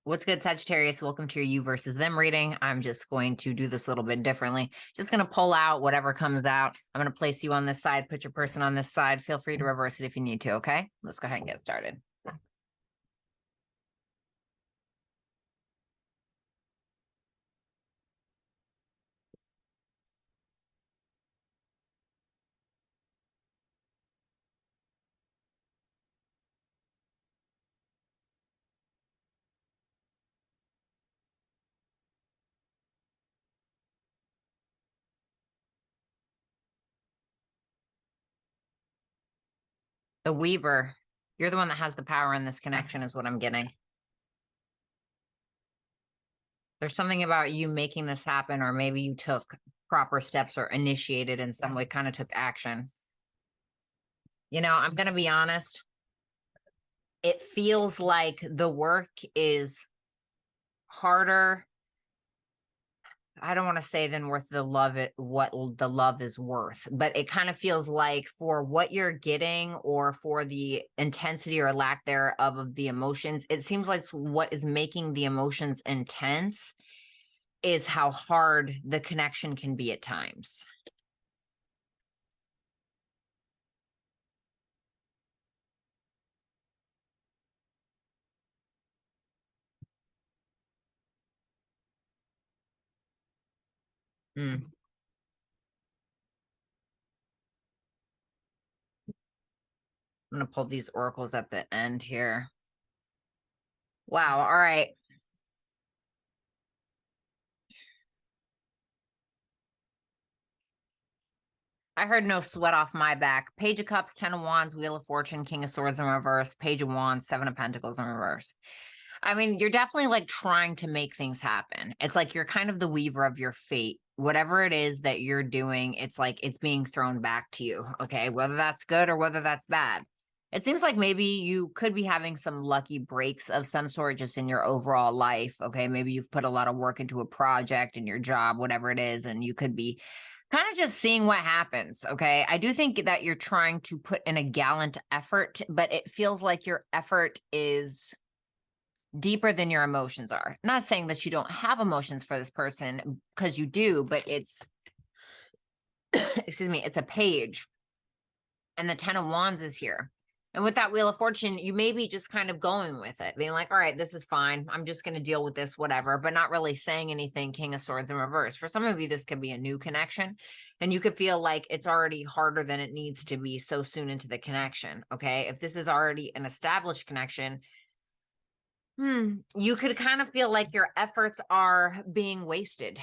What's good, Sagittarius? Welcome to your you versus them reading. I'm just going to do this a little bit differently. Just going to pull out whatever comes out. I'm going to place you on this side, put your person on this side. Feel free to reverse it if you need to, okay? Let's go ahead and get started. The Weaver, you're the one that has the power in this connection is what I'm getting. There's something about you making this happen, or maybe you took proper steps or initiated in some way, kind of took action. You know, I'm going to be honest. It feels like the work is harder. I don't want to say than worth the love what the love is worth, but it kind of feels like for what you're getting or for the intensity or lack thereof of the emotions, it seems like what is making the emotions intense is how hard the connection can be at times. I'm going to pull these oracles at the end here. Wow. All right. I heard no sweat off my back. Page of Cups, 10 of Wands, Wheel of Fortune, King of Swords in reverse, Page of Wands, 7 of Pentacles in reverse. I mean, you're definitely like trying to make things happen. It's like you're kind of the weaver of your fate. Whatever it is that you're doing, it's like it's being thrown back to you. Okay. Whether that's good or whether that's bad. It seems like maybe you could be having some lucky breaks of some sort just in your overall life. Okay. Maybe you've put a lot of work into a project in your job, whatever it is, and you could be kind of just seeing what happens. Okay. I do think that you're trying to put in a gallant effort, but it feels like your effort is deeper than your emotions are. Not saying that you don't have emotions for this person, because you do, but it's, excuse me, it's a page. And the 10 of Wands is here. And with that Wheel of Fortune, you may be just kind of going with it, being like, all right, this is fine. I'm just going to deal with this, whatever, but not really saying anything. King of Swords in reverse. For some of you, this could be a new connection, and you could feel like it's already harder than it needs to be so soon into the connection. Okay. If this is already an established connection, you could kind of feel like your efforts are being wasted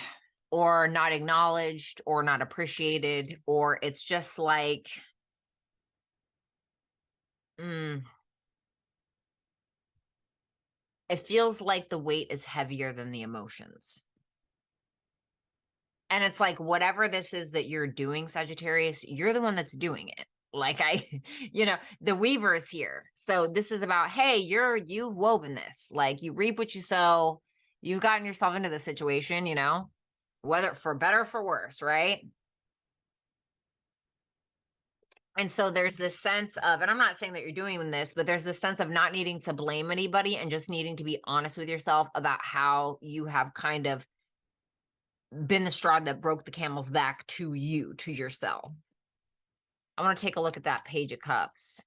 or not acknowledged or not appreciated, or it's just like, it feels like the weight is heavier than the emotions. And it's like, whatever this is that you're doing, Sagittarius, you're the one that's doing it. Like the weaver is here. So this is about, hey, you've woven this. Like you reap what you sow. You've gotten yourself into the situation, whether for better or for worse, right? And so there's this sense of, and I'm not saying that you're doing this, but there's this sense of not needing to blame anybody and just needing to be honest with yourself about how you have kind of been the straw that broke the camel's back to you, to yourself. I want to take a look at that Page of Cups.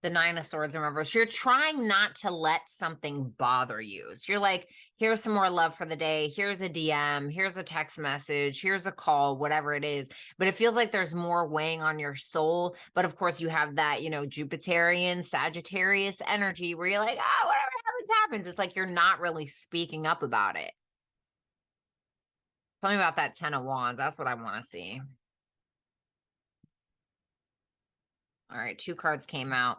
The 9 of Swords in reverse. You're trying not to let something bother you. So you're like, here's some more love for the day. Here's a DM. Here's a text message. Here's a call, whatever it is. But it feels like there's more weighing on your soul. But of course, you have that, Jupiterian, Sagittarius energy where you're like, whatever happens. It's like you're not really speaking up about it. Tell me about that 10 of Wands. That's what I want to see. All right, 2 cards came out.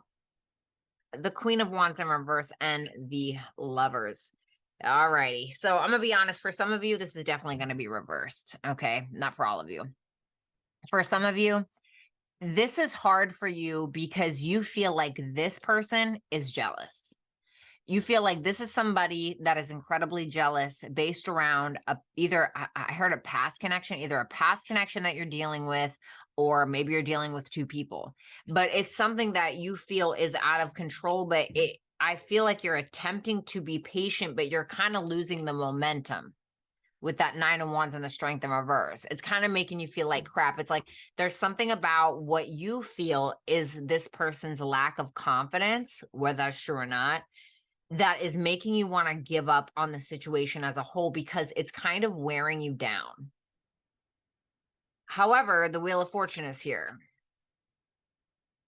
The Queen of Wands in reverse and the Lovers. All righty. So I'm going to be honest. For some of you, this is definitely going to be reversed. Okay. Not for all of you. For some of you, this is hard for you because you feel like this person is jealous. You feel like this is somebody that is incredibly jealous based around I heard a past connection, either a past connection that you're dealing with, or maybe you're dealing with two people, but it's something that you feel is out of control. But I feel like you're attempting to be patient, but you're kind of losing the momentum with that 9 of Wands and the Strength in reverse. It's kind of making you feel like crap. It's like there's something about what you feel is this person's lack of confidence, whether that's true or not, that is making you want to give up on the situation as a whole because it's kind of wearing you down. However, the Wheel of Fortune is here.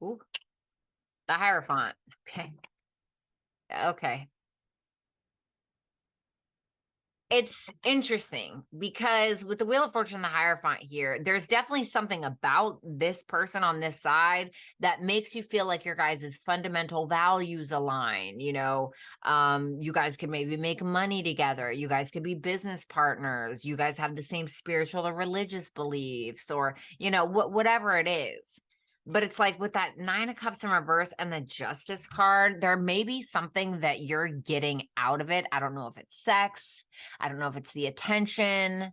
Ooh, the Hierophant. Okay. Okay. It's interesting because with the Wheel of Fortune and the Hierophant here, there's definitely something about this person on this side that makes you feel like your guys' fundamental values align. You know, you guys could maybe make money together. You guys could be business partners. You guys have the same spiritual or religious beliefs, or, you know, whatever it is. But it's like with that 9 of Cups in reverse and the Justice card, there may be something that you're getting out of it. I don't know if it's sex. I don't know if it's the attention.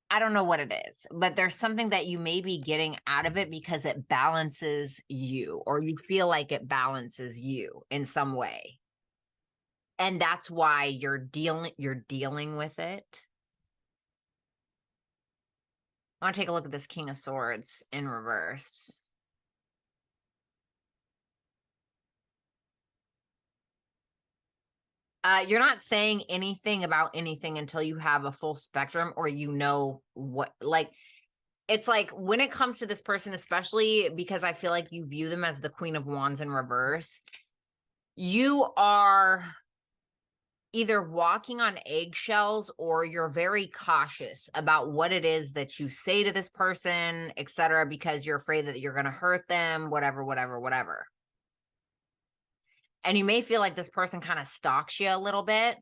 I don't know what it is, but there's something that you may be getting out of it because it balances you, or you feel like it balances you in some way. And that's why you're dealing with it. I want to take a look at this King of Swords in reverse. You're not saying anything about anything until you have a full spectrum, or you know what, like, it's like when it comes to this person, especially because I feel like you view them as the Queen of Wands in reverse, you are either walking on eggshells or you're very cautious about what it is that you say to this person, etc., because you're afraid that you're going to hurt them, whatever. And you may feel like this person kind of stalks you a little bit.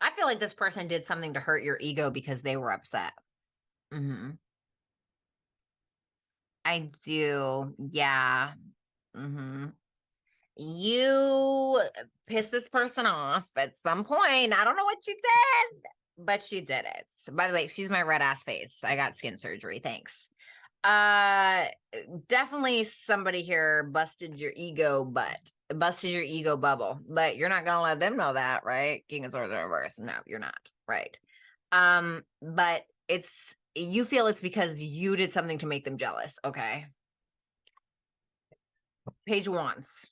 I feel like this person did something to hurt your ego because they were upset. Mm-hmm. I do. Yeah. Mm-hmm. You pissed this person off at some point. I don't know what she did, but she did it. By the way, excuse my red ass face. I got skin surgery. Thanks. Uh Definitely somebody here busted your ego bubble, but you're not gonna let them know that, right? King of Swords in reverse. No, you're not, right? But you feel it's because you did something to make them jealous. Okay. Page of Wands.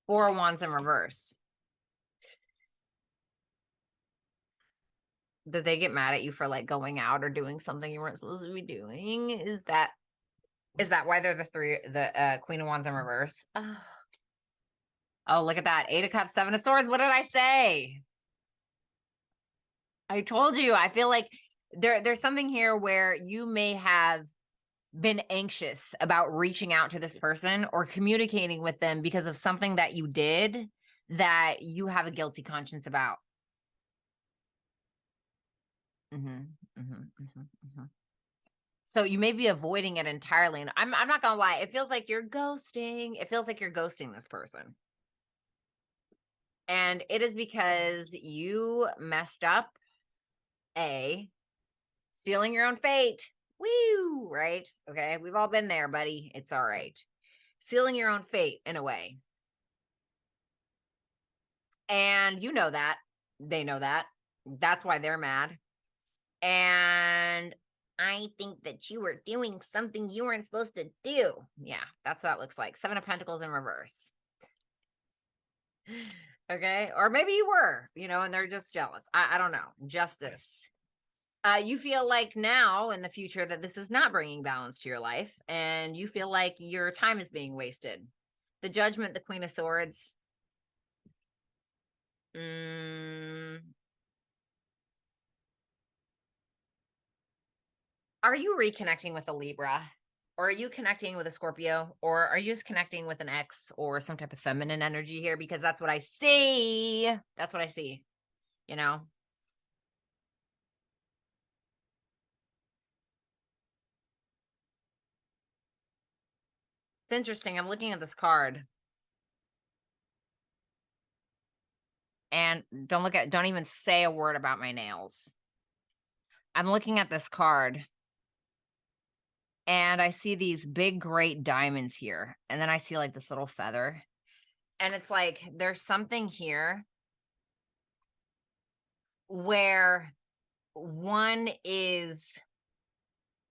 4 of Wands in reverse. Did they get mad at you for like going out or doing something you weren't supposed to be doing? Is that why they're the Queen of Wands in reverse? Oh, look at that. 8 of Cups, 7 of Swords. What did I say? I told you. I feel like there's something here where you may have been anxious about reaching out to this person or communicating with them because of something that you did that you have a guilty conscience about. So you may be avoiding it entirely. And I'm not gonna lie, it feels like you're ghosting. It feels like you're ghosting this person. And it is because you messed up, sealing your own fate. Woo, right? Okay, we've all been there, buddy. It's all right. Sealing your own fate in a way. And you know that. They know that. That's why they're mad. And I think that you were doing something you weren't supposed to do. Yeah, that's what that looks like. 7 of Pentacles in reverse. Okay. Or maybe you were, and they're just jealous. I don't know. Justice. You feel like now in the future that this is not bringing balance to your life, and you feel like your time is being wasted. The Judgment, the Queen of Swords. Are you reconnecting with a Libra? Or are you connecting with a Scorpio? Or are you just connecting with an ex or some type of feminine energy here? Because that's what I see. That's what I see, you know? It's interesting. I'm looking at this card. And don't even say a word about my nails. I'm looking at this card and I see these big, great diamonds here. And then I see like this little feather. And it's like, there's something here where one is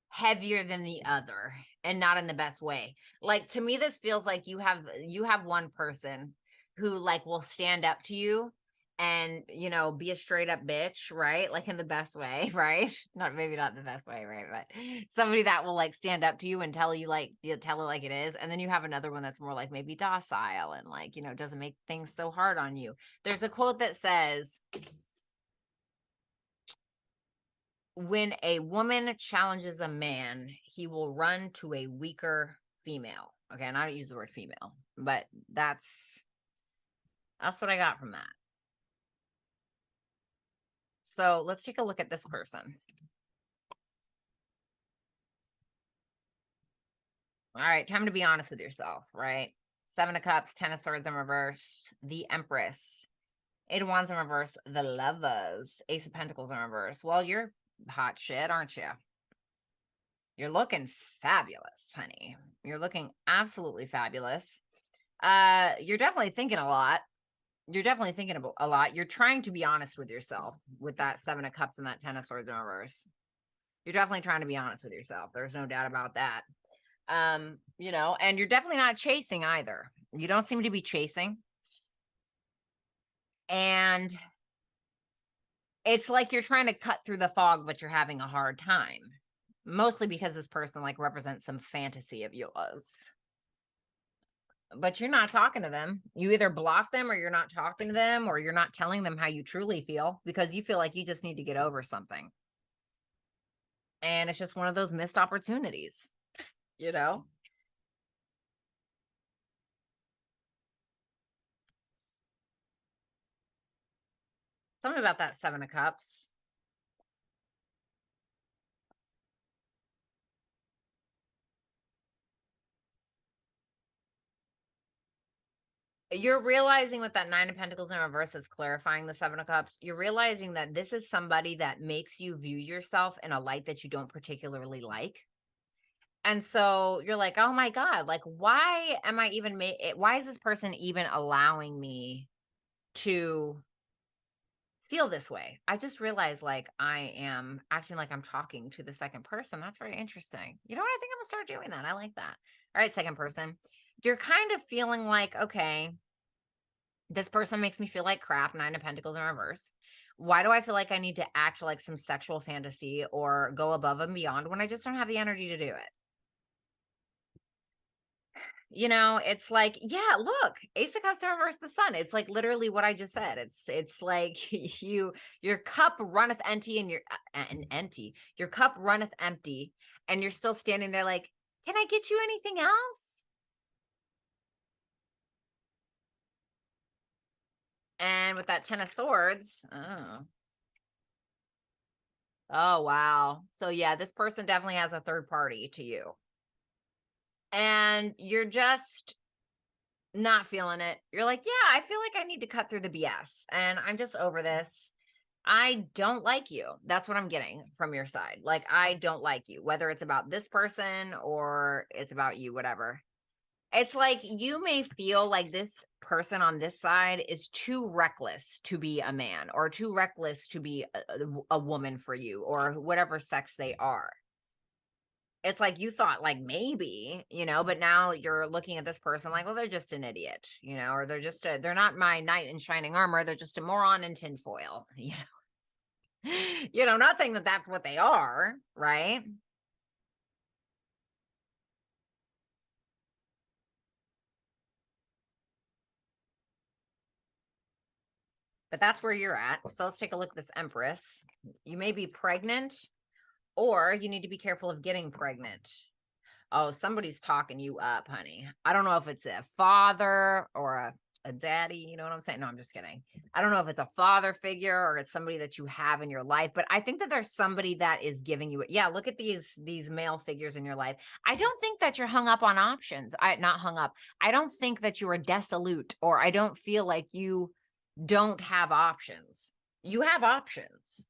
heavier than the other and not in the best way. Like, to me, this feels like you have one person who like will stand up to you and, you know, be a straight up bitch, right? Like in the best way, right? Maybe not the best way, right? But somebody that will like stand up to you and tell you like, you tell it like it is. And then you have another one that's more like maybe docile and like, you know, doesn't make things so hard on you. There's a quote that says, when a woman challenges a man, he will run to a weaker female. Okay, and I don't use the word female, but that's what I got from that. So let's take a look at this person. All right, time to be honest with yourself, right? 7 of Cups, 10 of Swords in reverse, the Empress, 8 of Wands in reverse, the Lovers, Ace of Pentacles in reverse. Well, you're hot shit, aren't you? You're looking fabulous, honey. You're looking absolutely fabulous. You're definitely thinking a lot. You're definitely thinking a lot. You're trying to be honest with yourself with that 7 of Cups and that 10 of Swords in reverse. You're definitely trying to be honest with yourself. There's no doubt about that. You know, and you're definitely not chasing either. You don't seem to be chasing. And it's like you're trying to cut through the fog, but you're having a hard time. Mostly because this person like represents some fantasy of yours. But you're not talking to them. You either block them or you're not talking to them or you're not telling them how you truly feel because you feel like you just need to get over something. And it's just one of those missed opportunities, you know? Tell me about that 7 of Cups. You're realizing with that 9 of Pentacles in reverse that's clarifying the 7 of Cups, you're realizing that this is somebody that makes you view yourself in a light that you don't particularly like. And so you're like, oh my God, like, why am I even why is this person even allowing me to feel this way? I just realized like I am acting like I'm talking to the second person. That's very interesting. You know what? I think I'm gonna start doing that. I like that. All right, second person. You're kind of feeling like, okay, this person makes me feel like crap. 9 of Pentacles in reverse. Why do I feel like I need to act like some sexual fantasy or go above and beyond when I just don't have the energy to do it? You know, it's like, yeah, look, Ace of Cups in reverse, the Sun. It's like literally what I just said. It's like your cup runneth empty and your cup runneth empty and you're still standing there like, can I get you anything else? And with that 10 of Swords, oh wow. So yeah, this person definitely has a third party to you. And you're just not feeling it. You're like, yeah, I feel like I need to cut through the BS and I'm just over this. I don't like you. That's what I'm getting from your side. Like, I don't like you, whether it's about this person or it's about you, whatever. It's like you may feel like this person on this side is too reckless to be a man or too reckless to be a woman for you or whatever sex they are. It's like you thought like maybe, you know, but now you're looking at this person like, well, they're just an idiot, you know, or they're not my knight in shining armor. They're just a moron in tinfoil, you know. You know, I'm not saying that that's what they are, right? But that's where you're at. So let's take a look at this Empress. You may be pregnant or you need to be careful of getting pregnant. Oh, somebody's talking you up, honey. I don't know if it's a father or a daddy, you know what I'm saying? No, I'm just kidding. I don't know if it's a father figure or it's somebody that you have in your life, but I think that there's somebody that is giving you it. Yeah, look at these male figures in your life. I don't think that you're hung up on options. Not hung up. I don't think that you are dissolute, or I don't feel like you don't have options. You have options,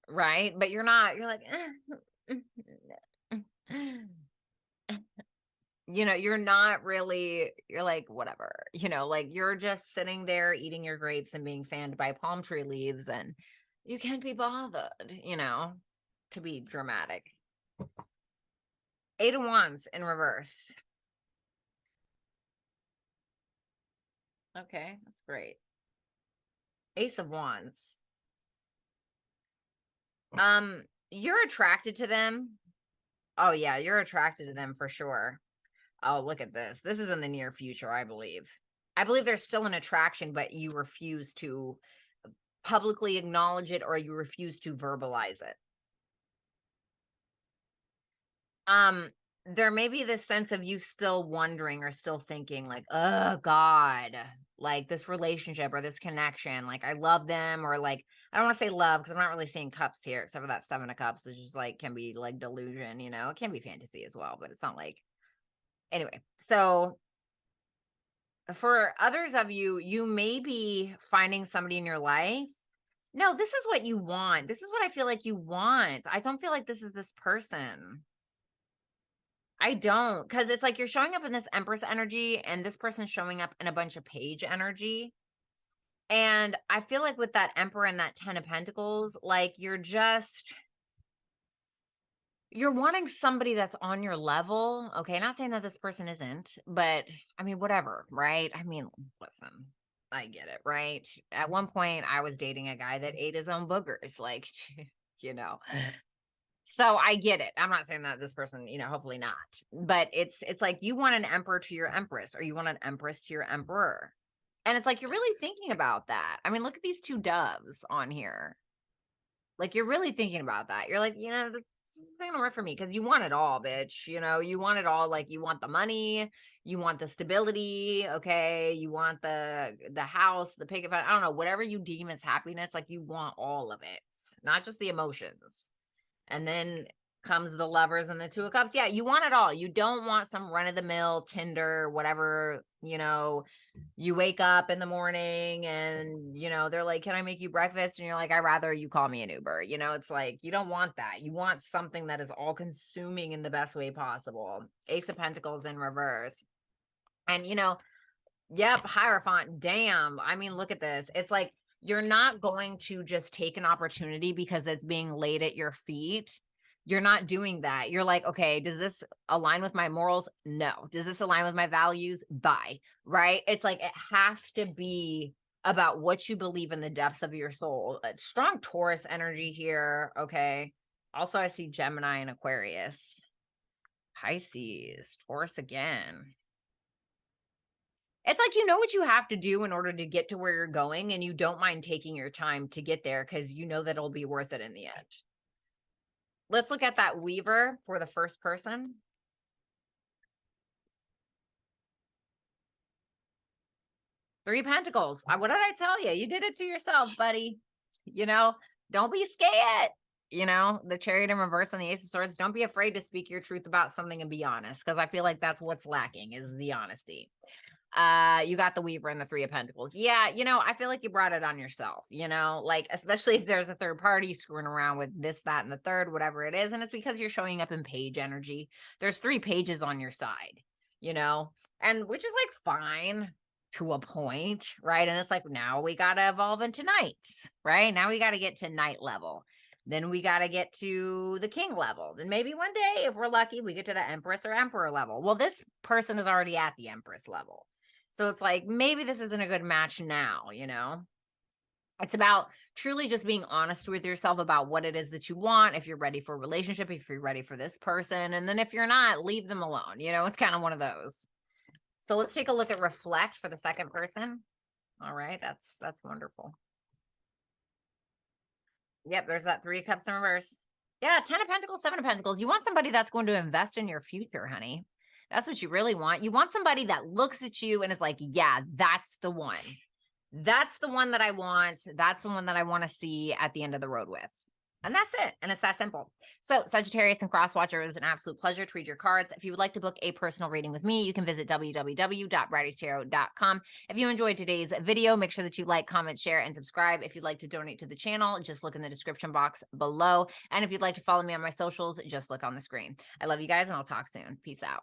right? But you're not, you're like, you know, you're not really, you're like, whatever, you know, like you're just sitting there eating your grapes and being fanned by palm tree leaves, and you can't be bothered, you know, to be dramatic. 8 of Wands in reverse. Okay, that's great. Ace of Wands. You're attracted to them. Oh yeah, you're attracted to them for sure. Oh, look at this. This is in the near future, I believe. I believe there's still an attraction, but you refuse to publicly acknowledge it, or you refuse to verbalize it. There may be this sense of you still wondering or still thinking like, oh God, like this relationship or this connection, like I love them, or like, I don't want to say love because I'm not really seeing cups here, except for that 7 of Cups, which is like, can be like delusion, you know, it can be fantasy as well, but it's not like, anyway. So for others of you, you may be finding somebody in your life. No, this is what you want. This is what I feel like you want. I don't feel like this is this person. I don't, because it's like you're showing up in this Empress energy, and this person's showing up in a bunch of Page energy. And I feel like with that Emperor and that 10 of Pentacles, like you're wanting somebody that's on your level. Okay, not saying that this person isn't, but I mean, whatever, right? I mean, listen, I get it, right? At one point, I was dating a guy that ate his own boogers, like, you know. So I get it. I'm not saying that this person, you know, hopefully not, but it's like you want an emperor to your empress, or you want an empress to your emperor. And it's like you're really thinking about that. I mean, look at these 2 doves on here. Like you're really thinking about that. You're like, you know, that's not gonna work for me, because you want it all, bitch. You know, you want it all. Like you want the money, you want the stability, okay, you want the house, the pig. I don't know, whatever you deem as happiness, like you want all of it, not just the emotions. And then comes the Lovers and the 2 of Cups. Yeah, you want it all. You don't want some run-of-the-mill Tinder, whatever, you know, you wake up in the morning and, you know, they're like, can I make you breakfast? And you're like, I'd rather you call me an Uber. You know, it's like, you don't want that. You want something that is all-consuming in the best way possible. Ace of Pentacles in reverse. And, you know, yep, Hierophant, damn. I mean, look at this. It's like, you're not going to just take an opportunity because it's being laid at your feet. You're not doing that. You're like, okay, does this align with my morals? No. Does this align with my values? Bye. Right? It's like, it has to be about what you believe in the depths of your soul. A strong Taurus energy here. Okay. Also, I see Gemini and Aquarius. Pisces, Taurus again. It's like, you know what you have to do in order to get to where you're going, and you don't mind taking your time to get there because you know that it'll be worth it in the end. Let's look at that Weaver for the first person. Three of Pentacles. What did I tell you? You did it to yourself, buddy. You know, don't be scared. You know, the Chariot in reverse and the Ace of Swords. Don't be afraid to speak your truth about something and be honest, because I feel like that's what's lacking, is the honesty. You got the Weaver and the 3 of Pentacles. Yeah, you know, I feel like you brought it on yourself, you know, like, especially if there's a third party screwing around with this, that, and the third, whatever it is. And it's because you're showing up in Page energy. There's 3 pages on your side, you know, and which is like fine to a point, right? And it's like, now we got to evolve into knights, right? Now we got to get to knight level. Then we got to get to the king level. Then maybe one day, if we're lucky, we get to the empress or emperor level. Well, this person is already at the empress level. So it's like, maybe this isn't a good match now, you know? It's about truly just being honest with yourself about what it is that you want, if you're ready for a relationship, if you're ready for this person. And then if you're not, leave them alone. You know, it's kind of one of those. So let's take a look at Reflect for the second person. All right, that's wonderful. Yep, there's that 3 of Cups in reverse. Yeah, 10 of Pentacles, 7 of Pentacles. You want somebody that's going to invest in your future, honey. That's what you really want. You want somebody that looks at you and is like, yeah, that's the one. That's the one that I want. That's the one that I want to see at the end of the road with. And that's it. And it's that simple. So Sagittarius and Crosswatcher, it was an absolute pleasure to read your cards. If you would like to book a personal reading with me, you can visit www.brattystarot.com. If you enjoyed today's video, make sure that you like, comment, share, and subscribe. If you'd like to donate to the channel, just look in the description box below. And if you'd like to follow me on my socials, just look on the screen. I love you guys, and I'll talk soon. Peace out.